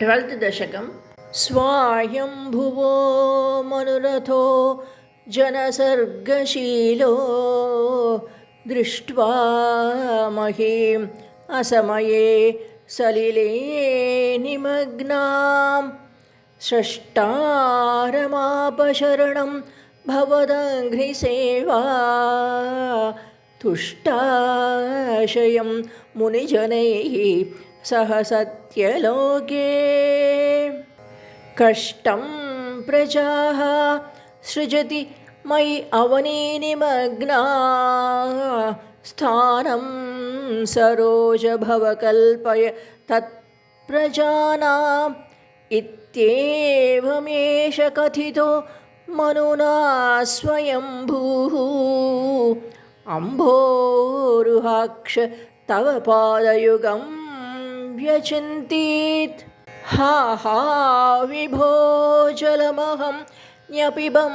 12th दशकं स्वायम्भुवो मनुरथो जनसर्गशीलो दृष्ट्वा महीम् असमये सलिले निमग्नां स्रष्टारमापशरणं भवदङ्घ्रिसेवा तुष्टाशयं मुनिजनैः सह सत्यलोके कष्टं प्रजाः सृजति मयि अवनीनिमग्ना स्थानं सरोजभवकल्पय तत्प्रजानाम् इत्येवमेष कथितो मनुना स्वयंभूः अम्भोरुहाक्ष तव पादयुगं व्यचिन्तीत् हा हा विभो जलमहं न्यपिबं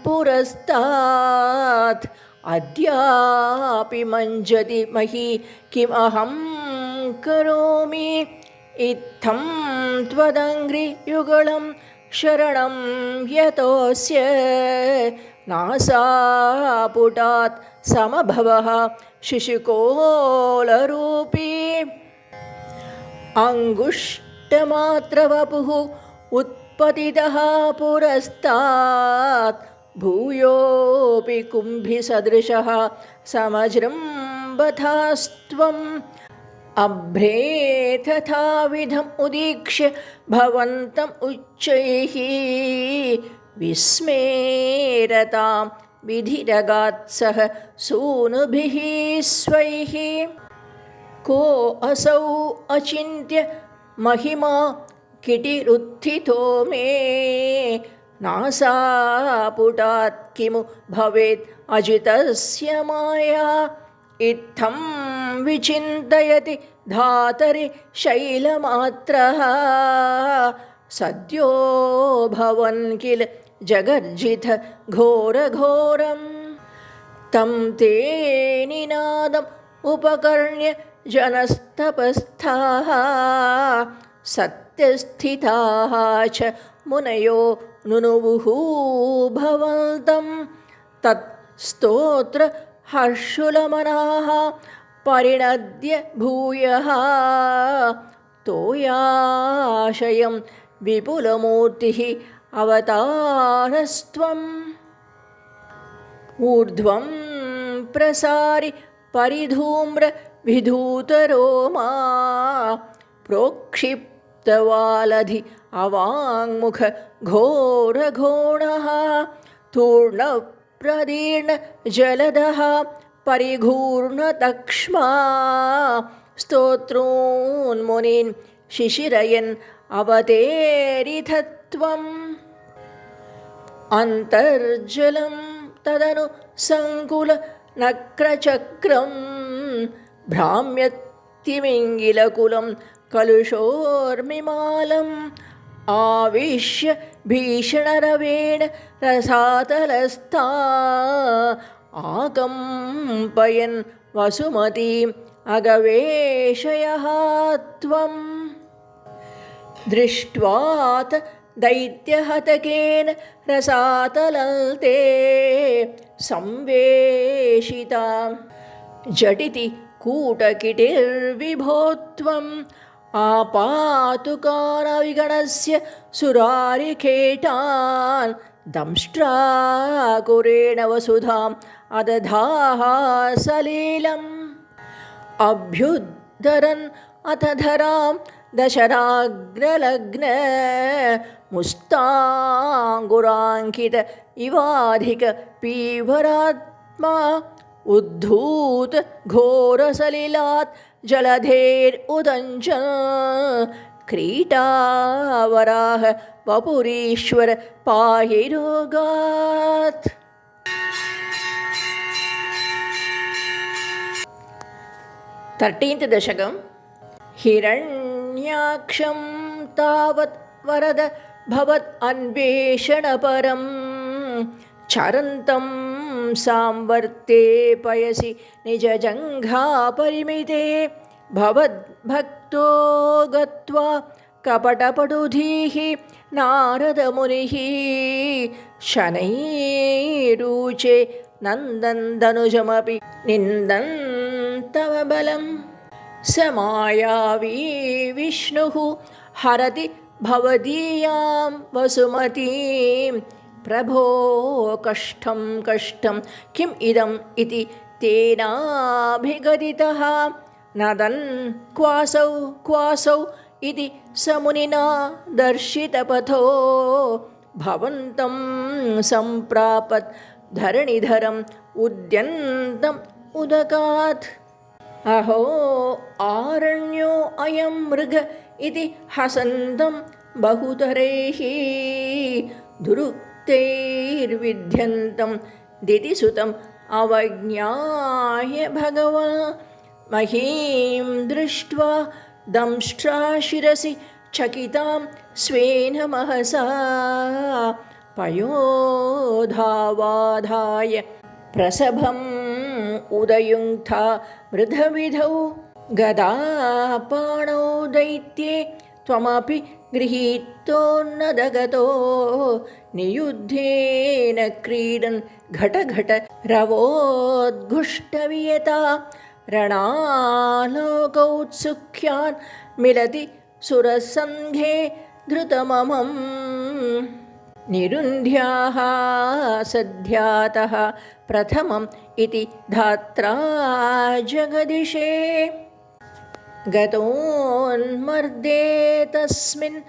पुरस्तात् अद्यापि मञ्जति मही किमहं करोमि इत्थं त्वदङ्घ्रियुगलं शरणं यतोऽस्य नासापुटात् समभवः शिशुकोलरूपी अङ्गुष्टमात्रवपुः उत्पतितः पुरस्तात् भूयोऽपि कुम्भिसदृशः समजृम्बथास्त्वम् अभ्रे तथाविधम् उदीक्ष्य भवन्तम् उच्चैः विस्मेरतां विधिरगात्सह सूनुभिः स्वैः को असौ अचिन्त्य महिमा किटिरुत्थितो मे नासापुटात् किमु भवेत् अजितस्य माया इत्थं विचिन्तयति धातरि शैलमात्रः सद्यो भवन् किल जगर्जित घोरघोरं तं ते निनादम् उपकर्ण्य जनस्तपस्थाः सत्यस्थिताः च मुनयो नुनुवुः भवन्तं तत् स्तोत्र हर्षुलमनाः परिणद्य भूयः तोयाशयं विपुलमूर्तिः अवतारस्त्वम् ऊर्ध्वं प्रसारि परिधूम्र विधूतरोमा प्रोक्षिप्तवालधि अवाङ्मुख घोरघोणः तूर्णप्रदीर्ण जलदः परिघूर्णतक्ष्मा स्तोत्रोन्मुनीन् शिशिरयन् अवतेरिथत्वम् अन्तर्जलं तदनु सङ्कुल नक्रचक्रं भ्राम्यतिमिङ्गिलकुलं कलुषोर्मिमालम् आविश्य भीषणरवेण रसातलस्था आकम्पयन् वसुमतीम् अगवेशयः त्वम् दृष्ट्वात् दैत्यहतकेन रसातलन्ते संवेशिता झटिति कूटकिटिर्विभो त्वम् आपातुकानविगणस्य सुरारिखेटान् दंष्ट्राकुरेण वसुधाम् अदधाः सलीलम् अभ्युद्धरन् अथ धरां दशराग्रलग्न मुस्ताङ्गुराङ्कित इवाधिक पीवरात्मा उद्धूत घोरसलिलात् जलधेर्उदञ्च क्रीटावराह वपुरीश्वर पाहि रोगात् 13th दशकं हिरण्याक्षं तावत् वरद भवत् अन्वेषणपरं चरन्तं सांवर्ते पयसि निजजङ्घापरिमिते भवद्भक्तो गत्वा कपटपटुधीः नारदमुनिः शनैरूचे नन्दन्दनुजमपि निन्दन् तव बलं स मायावी विष्णुः हरति भवदीयां वसुमतीं प्रभो कष्टं कष्टं किम् इदम् इति तेनाभिगदितः नदन् क्वासौ क्वासौ इति स मुनिना दर्शितपथो भवन्तं सम्प्रापत् धरणिधरम् उद्यन्तम् उदकात् अहो आरण्यो अयं मृग इति हसन्तं बहुतरैः दुरुक्तैर्विध्यन्तं दितिसुतम् अवज्ञाय भगवान् महीं दृष्ट्वा दंष्ट्राशिरसि चकितां स्वेन महसा पयोधावाधाय प्रसभम् उदयुङ्क्था मृधविधौ गदापाणौ दैत्ये त्वमपि गृहीतोन्नदगतो नियुद्धेन क्रीडन् घटघट रवोद्घुष्टवियता रणालोकौत्सुख्यान् मिलति सुरसङ्घे धृतममम् निरुन्ध्याः सद्यातः प्रथमम् इति धात्रा जगदिशे गतोन्मर्दे तस्मिन्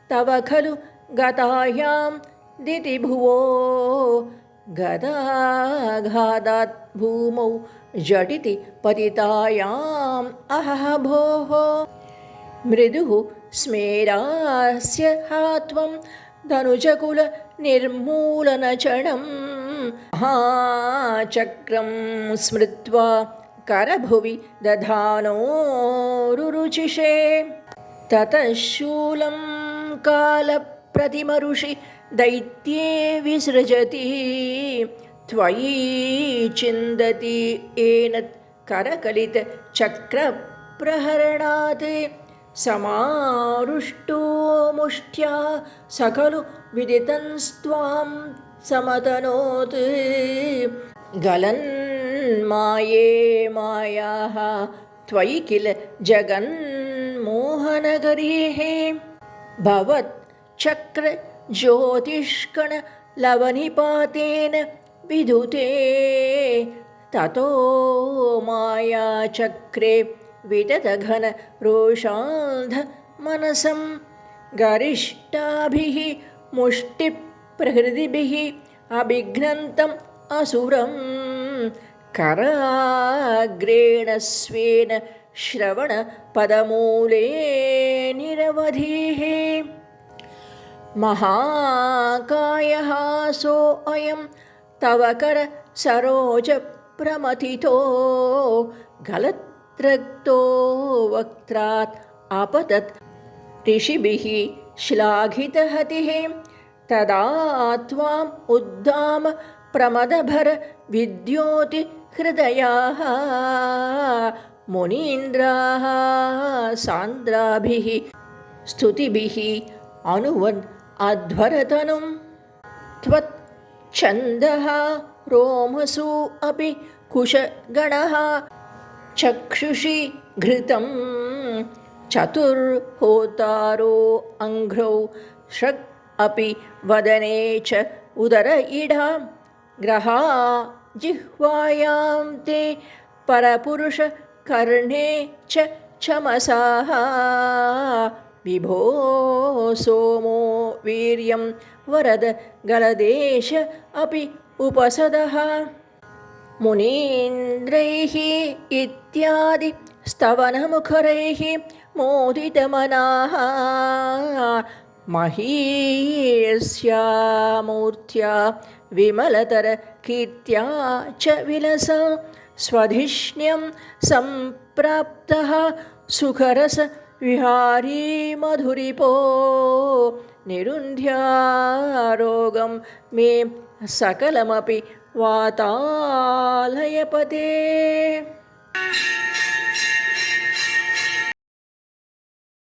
तव खलु गतायां दितिभुवो गदाघातात् भूमौ झटिति पतितायाम् अहः भोः मृदुः स्मेरास्य हात्वं धनुजकुल निर्मूलनचणं महाचक्रं स्मृत्वा करभुवि दधानोरुरुचिषे ततः शूलं कालप्रतिमरुषि दैत्ये विसृजति त्वयि चिन्दति एनत् करकलितचक्रप्रहरणात् समारुष्टो मुष्ट्या सकलु विदितंस्त्वां समतनोत् गलन्माये मायाः त्वयि किल जगन्मोहनगरीः भवच्चक्रज्योतिष्कणलवनिपातेन विधुते ततो मायाचक्रे विदधघन रोषान्धमनसं गरिष्ठाभिः मुष्टिप्रहृतिभिः अभिघ्नन्तम् असुरं कराग्रेण स्वेन श्रवणपदमूले निरवधिः महाकायः सोऽयं तव कर सरोजप्रमथितो गलत्रक्तो वक्त्रात् अपतत् ऋषिभिः श्लाघितहतिः तदा त्वाम् उद्धाम प्रमदभर विद्योति हृदयाः मुनीन्द्राः सान्द्राभिः स्तुतिभिः अनुवन् अध्वरतनुं त्वच्छन्दः रोमसु अपि कुशगणः चक्षुषि घृतं चतुर्होतारो अङ्घ्रौ षट् अपि वदने च उदर इडा ग्रहा जिह्वायां ते परपुरुष कर्णे च चमसाः विभो सोमो वीर्यं वरद गलदेश अपि उपसदः मुनीन्द्रैः इत्यादि स्तवनमुखरैः मोदितमनाः महीयस्या मूर्त्या विमलतर कीर्त्या च विलसा स्वधिष्ण्यं सम्प्राप्तः सुखरस विहारी मधुरिपो निरुन्ध्यारोगं मे सकलमपि वातालयपते।